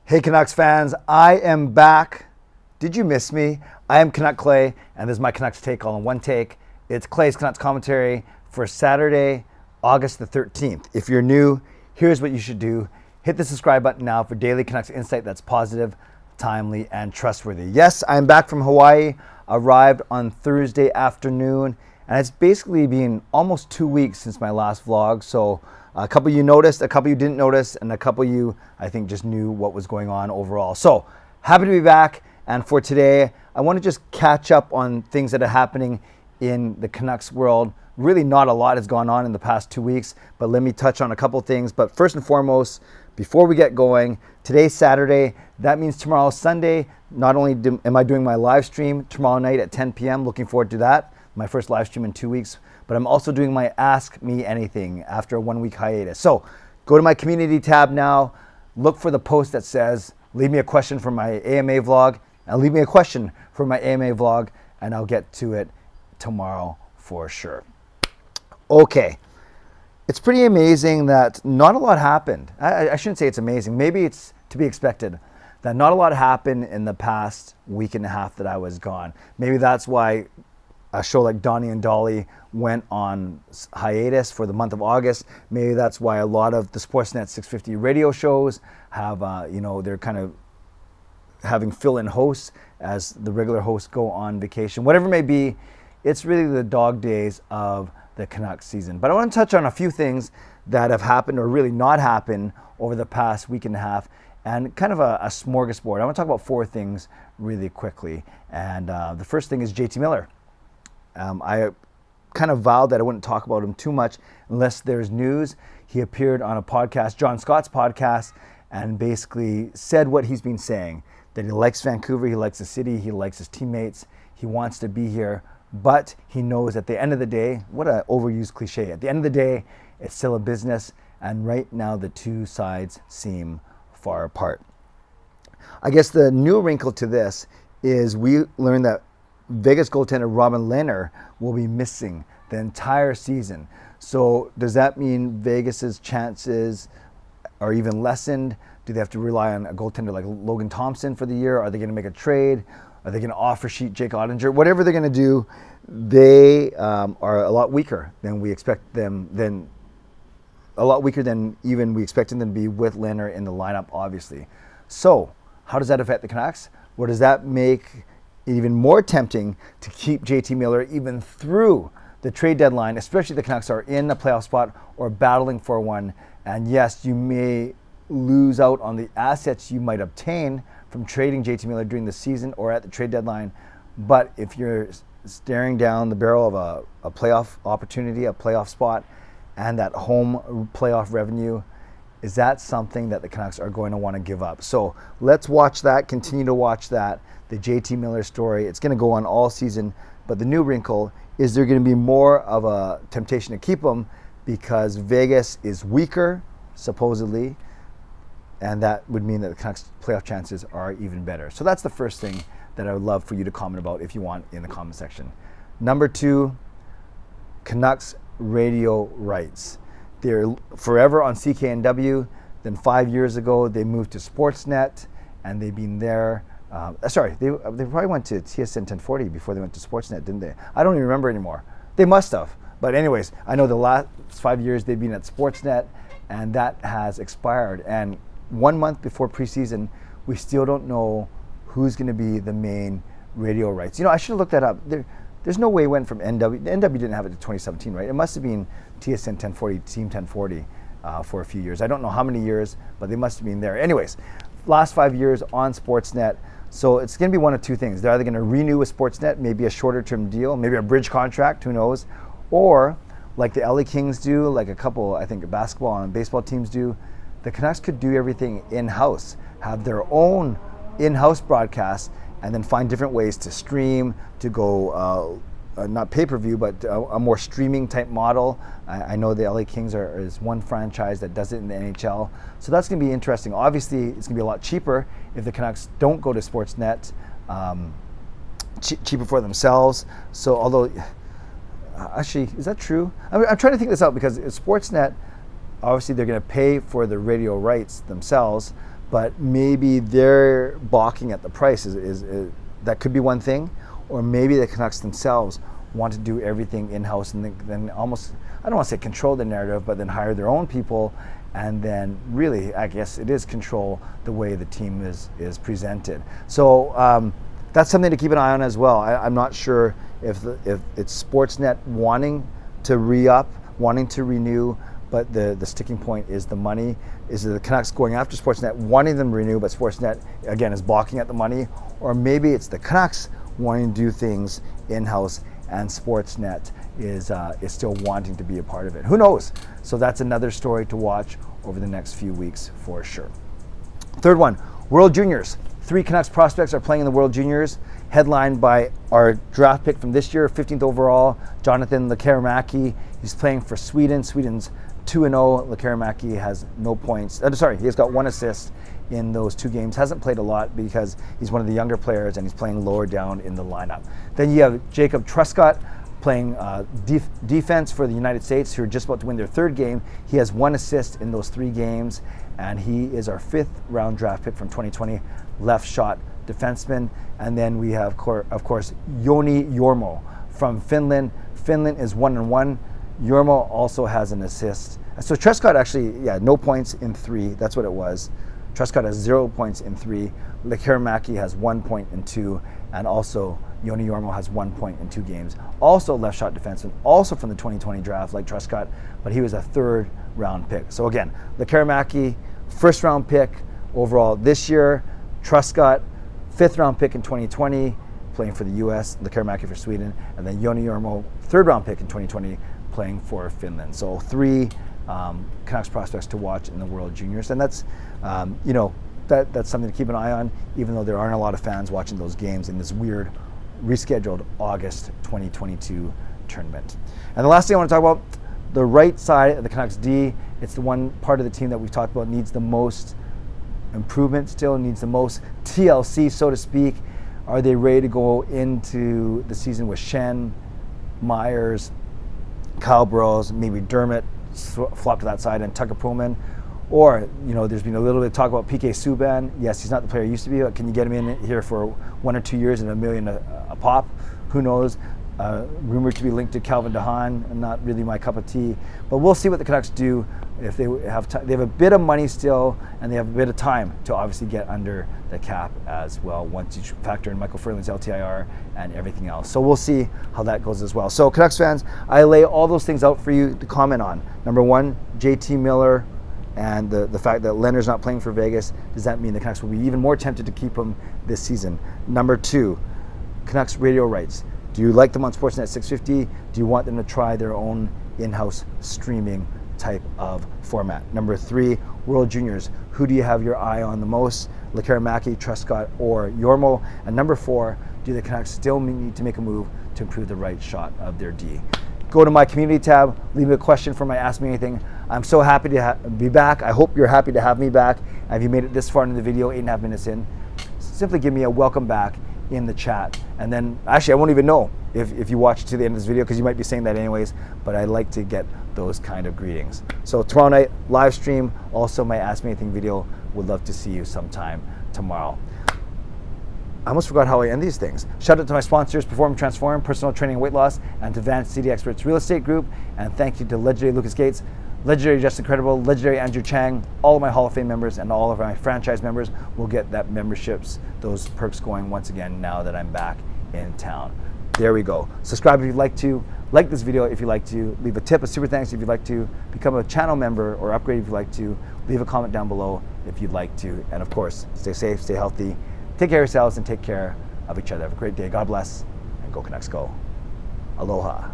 Hey Canucks fans, I am back. Did you miss me? I am Canuck Clay, and this is my Canucks take all in one take. It's Clay's Canucks commentary for Saturday, August the 13th. If you're new, here's what you should do. Hit the subscribe button now for daily Canucks insight that's positive, timely, and trustworthy. Yes, I'm back from Hawaii. Arrived on Thursday afternoon, and it's basically been almost 2 weeks since my last vlog. So a couple of you noticed, a couple of you didn't notice, and a couple of you, I think, just knew what was going on overall. So happy to be back. And for today, I want to just catch up on things that are happening in the Canucks world. Really not a lot has gone on in the past 2 weeks, but let me touch on a couple things. But first and foremost, before we get going, today's Saturday. That means tomorrow's Sunday. Not only am I doing my live stream tomorrow night at 10 p.m., looking forward to that, my first live stream in 2 weeks, but I'm also doing my Ask Me Anything after a 1 week hiatus. So go to my community tab now, look for the post that says, leave me a question for my AMA vlog, and leave me a question for my AMA vlog, and I'll get to it tomorrow for sure. Okay, it's pretty amazing that not a lot happened. I shouldn't say it's amazing, maybe it's to be expected that not a lot happened in the past week and a half that I was gone. Maybe that's why a show like Donnie and Dolly went on hiatus for the month of August. Maybe that's why a lot of the Sportsnet 650 radio shows have, they're kind of having fill-in hosts as the regular hosts go on vacation. Whatever it may be, it's really the dog days of the Canucks season. But I want to touch on a few things that have happened or really not happened over the past week and a half, and kind of a smorgasbord. I want to talk about four things really quickly. And the first thing is JT Miller. I kind of vowed that I wouldn't talk about him too much unless there's news. He appeared on a podcast, John Scott's podcast, and basically said what he's been saying, that he likes Vancouver, he likes the city, he likes his teammates, he wants to be here, but he knows at the end of the day, what an overused cliche, at the end of the day, it's still a business, and right now the two sides seem far apart. I guess the new wrinkle to this is we learned that Vegas goaltender Robin Lehner will be missing the entire season. So does that mean Vegas's chances are even lessened? Do they have to rely on a goaltender like Logan Thompson for the year? Are they going to make a trade? Are they going to offer sheet Jake Ottinger? Whatever they're going to do, they are a lot weaker than we expect them. A lot weaker than even we expected them to be with Lehner in the lineup, obviously. So how does that affect the Canucks? What does that make even more tempting to keep JT Miller even through the trade deadline, especially the Canucks are in a playoff spot or battling for one. And yes, you may lose out on the assets you might obtain from trading JT Miller during the season or at the trade deadline. But if you're staring down the barrel of a playoff opportunity, a playoff spot, and that home playoff revenue, is that something that the Canucks are going to want to give up? So let's watch that, continue to watch that. The JT Miller story, it's going to go on all season, but the new wrinkle is there going to be more of a temptation to keep him because Vegas is weaker, supposedly, and that would mean that the Canucks' playoff chances are even better. So that's the first thing that I would love for you to comment about if you want in the comment section. Number two, Canucks radio rights. They're forever on CKNW. Then 5 years ago, they moved to Sportsnet, and they've been there. They probably went to TSN 1040 before they went to Sportsnet, didn't they? I don't even remember anymore. They must have. But anyways, I know the last 5 years they've been at Sportsnet, and that has expired. And 1 month before preseason, we still don't know who's going to be the main radio rights. I should have looked that up. There's no way it went from NW. NW didn't have it to 2017, right? It must have been TSN 1040, Team 1040 for a few years. I don't know how many years, but they must have been there. Anyways, last 5 years on Sportsnet. So it's going to be one of two things. They're either going to renew with Sportsnet, maybe a shorter term deal, maybe a bridge contract, who knows, or like the LA Kings do, like a couple, I think, basketball and baseball teams do, the Canucks could do everything in-house, have their own in-house broadcast, and then find different ways to stream, to go, not pay-per-view, but a more streaming type model. I know the LA Kings is one franchise that does it in the NHL. So that's going to be interesting. Obviously, it's going to be a lot cheaper if the Canucks don't go to Sportsnet, cheaper for themselves. So although, actually, is that true? I'm trying to think this out because Sportsnet, obviously they're going to pay for the radio rights themselves, but maybe they're balking at the price. Is that could be one thing, or maybe the Canucks themselves want to do everything in-house and then almost, I don't want to say control the narrative, but then hire their own people, and then really, I guess it is control the way the team is presented. So that's something to keep an eye on as well. I'm not sure if it's Sportsnet wanting to re-up, wanting to renew, but the sticking point is the money. Is the Canucks going after Sportsnet, wanting them to renew, but Sportsnet, again, is balking at the money? Or maybe it's the Canucks wanting to do things in-house and Sportsnet is still wanting to be a part of it. Who knows? So that's another story to watch over the next few weeks for sure. Third one, World Juniors. 3 Canucks prospects are playing in the World Juniors, headlined by our draft pick from this year, 15th overall, Jonathan Lekkerimäki. He's playing for Sweden. Sweden's 2-0. Lekkerimäki has no points. He has got 1 assist in those 2 games. Hasn't played a lot because he's one of the younger players and he's playing lower down in the lineup. Then you have Jacob Truscott playing defense for the United States, who are just about to win their 3rd game. He has 1 assist in those 3 games, and he is our 5th round draft pick from 2020, left shot defenseman. And then we have, of course, Joni Jormo from Finland. Finland is 1-1. Jormo also has an assist. So Truscott actually, no points in 3. That's what it was. Truscott has 0 points in 3. Lekkerimäki has 1 point in 2. And also Joni Jormo has 1 point in 2 games. Also left shot defenseman, also from the 2020 draft like Truscott, but he was a 3rd round pick. So again, Lekkerimäki, 1st round pick overall this year. Truscott, 5th round pick in 2020, playing for the US, Lekkerimäki for Sweden, and then Joni Jormo, 3rd round pick in 2020, playing for Finland. So 3 Canucks prospects to watch in the World Juniors, and that's that's something to keep an eye on, even though there aren't a lot of fans watching those games in this weird rescheduled August 2022 tournament. And the last thing I want to talk about, the right side of the Canucks D. It's the one part of the team that we've talked about needs the most improvement still, needs the most TLC, so to speak. Are they ready to go into the season with Schenn, Myers, Kyle Burrows, maybe Dermott flop to that side, and Tucker Poolman? Or, there's been a little bit of talk about PK Subban. Yes, he's not the player he used to be, but can you get him in here for 1 or 2 years and $1 million a pop? Who knows? Rumored to be linked to Calvin DeHaan, not really my cup of tea. But we'll see what the Canucks do. If they have they have a bit of money still, and they have a bit of time to obviously get under the cap as well, once you factor in Michael Furling's LTIR and everything else. So we'll see how that goes as well. So Canucks fans, I lay all those things out for you to comment on. Number 1, JT Miller, and the fact that Leonard's not playing for Vegas. Does that mean the Canucks will be even more tempted to keep him this season? Number 2, Canucks radio rights. Do you like them on Sportsnet 650? Do you want them to try their own in-house streaming type of format? Number 3, World Juniors. Who do you have your eye on the most? Lekkerimäki, Truscott, or Jormo? And number 4, do the Canucks still need to make a move to improve the right shot of their D? Go to my community tab, leave me a question for my Ask Me Anything. I'm so happy to be back. I hope you're happy to have me back. And if you made it this far into the video, 8.5 minutes in, simply give me a welcome back in the chat. And then, actually, I won't even know if you watch to the end of this video, because you might be saying that anyways, but I like to get those kind of greetings. So tomorrow night, live stream, also my Ask Me Anything video. Would love to see you sometime tomorrow. I almost forgot how I end these things. Shout out to my sponsors, Perform Transform, Personal Training and Weight Loss, and to Van City Experts Real Estate Group. And thank you to legendary Lucas Gates, legendary Justin Credible, legendary Andrew Chang. All of my Hall of Fame members and all of my franchise members will get that memberships, those perks going once again now that I'm back in town. There we go. Subscribe if you'd like to. Like this video if you'd like to. Leave a tip, a super thanks if you'd like to. Become a channel member or upgrade if you'd like to. Leave a comment down below if you'd like to. And of course, stay safe, stay healthy. Take care of yourselves and take care of each other. Have a great day. God bless, and go Canucks go. Aloha.